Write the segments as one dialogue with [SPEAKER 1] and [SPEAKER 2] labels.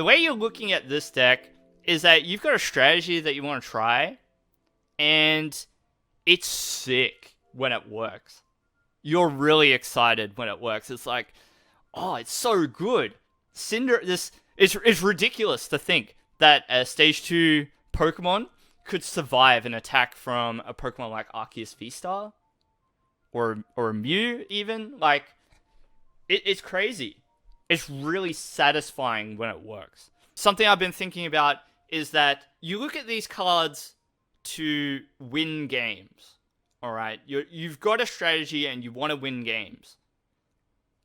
[SPEAKER 1] The way you're looking at this deck is that you've got a strategy that you want to try, and it's sick when it works. You're really excited when it works. It's like, oh, it's so good. It's ridiculous to think that a Stage 2 Pokemon could survive an attack from a Pokemon like Arceus V-Star. Or a Mew, even. Like, it's crazy. It's really satisfying when it works. Something I've been thinking about is that you look at these cards to win games. Alright? You've got a strategy and you want to win games.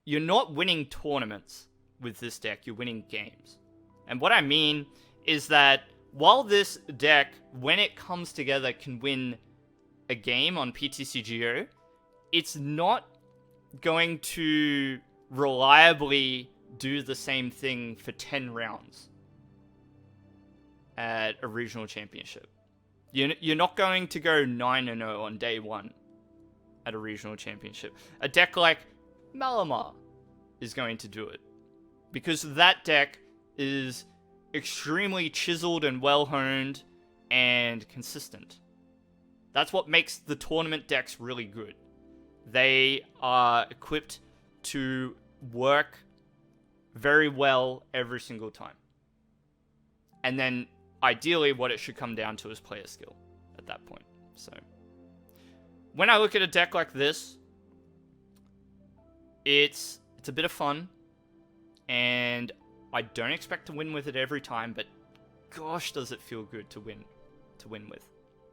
[SPEAKER 1] You're not winning tournaments with this deck, you're winning games. And what I mean is that while this deck, when it comes together, can win a game on PTCGO, it's not going to reliably do the same thing for 10 rounds at a regional championship. You're not going to go 9-0 on day one at a regional championship. A deck like Malamar is going to do it, because that deck is extremely chiseled and well-honed and consistent. That's what makes the tournament decks really good. They are equipped to work very well every single time. And then, ideally, what it should come down to is player skill at that point. So, when I look at a deck like this, it's a bit of fun, and I don't expect to win with it every time, but gosh, does it feel good to win with.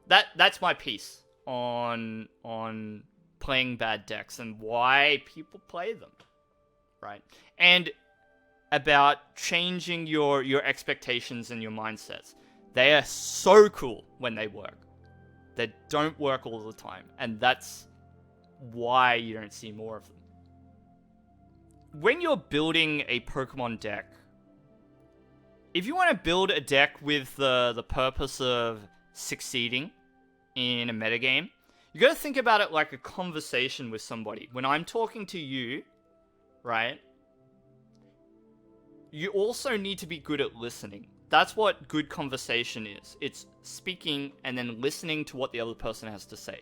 [SPEAKER 1] That's my piece on playing bad decks and why people play them, right? And about changing your expectations and your mindsets. They are so cool when they work. They don't work all the time, and that's why you don't see more of them. When you're building a Pokemon deck, if you want to build a deck with the purpose of succeeding in a metagame, you got to think about it like a conversation with somebody. When I'm talking to you, right, you also need to be good at listening. That's what good conversation is. It's speaking and then listening to what the other person has to say.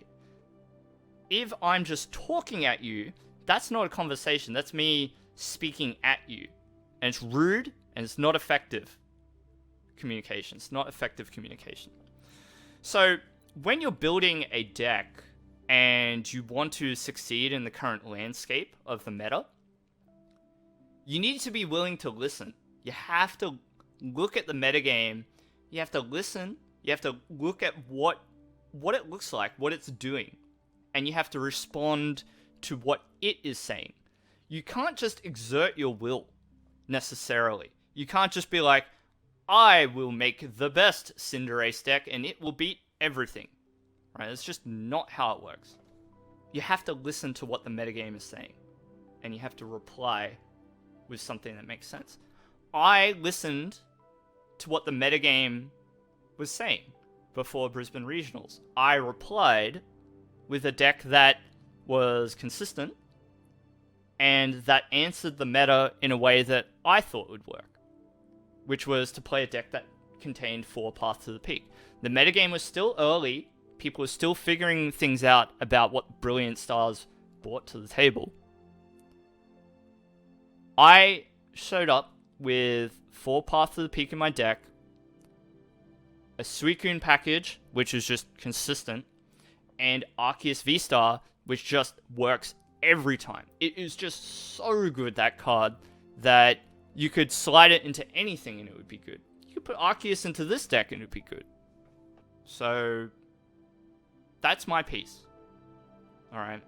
[SPEAKER 1] If I'm just talking at you, that's not a conversation. That's me speaking at you. And it's rude and it's not effective communication. It's not effective communication. So, when you're building a deck and you want to succeed in the current landscape of the meta, you need to be willing to listen. You have to look at the metagame. You have to listen. You have to look at what it looks like, what it's doing. And you have to respond to what it is saying. You can't just exert your will, necessarily. You can't just be like, I will make the best Cinderace deck and it will beat everything. Right? It's just not how it works. You have to listen to what the metagame is saying. And you have to reply with something that makes sense. I listened to what the metagame was saying before Brisbane Regionals. I replied with a deck that was consistent and that answered the meta in a way that I thought would work, which was to play a deck that contained 4 paths to the peak. The metagame was still early. People were still figuring things out about what Brilliant Stars brought to the table. I showed up with 4 paths to the peak in my deck, a Suicune package, which is just consistent, and Arceus V-Star, which just works every time. It is just so good, that card, that you could slide it into anything and it would be good. You could put Arceus into this deck and it would be good. So, that's my piece. Alright.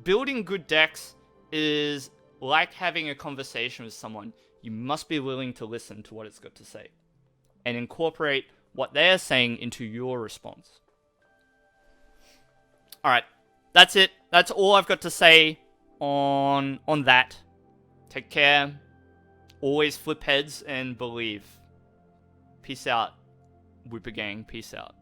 [SPEAKER 1] Building good decks is like having a conversation with someone. You must be willing to listen to what it's got to say and incorporate what they're saying into your response. Alright, that's it. That's all I've got to say on that. Take care. Always flip heads and believe. Peace out, Whooper Gang. Peace out.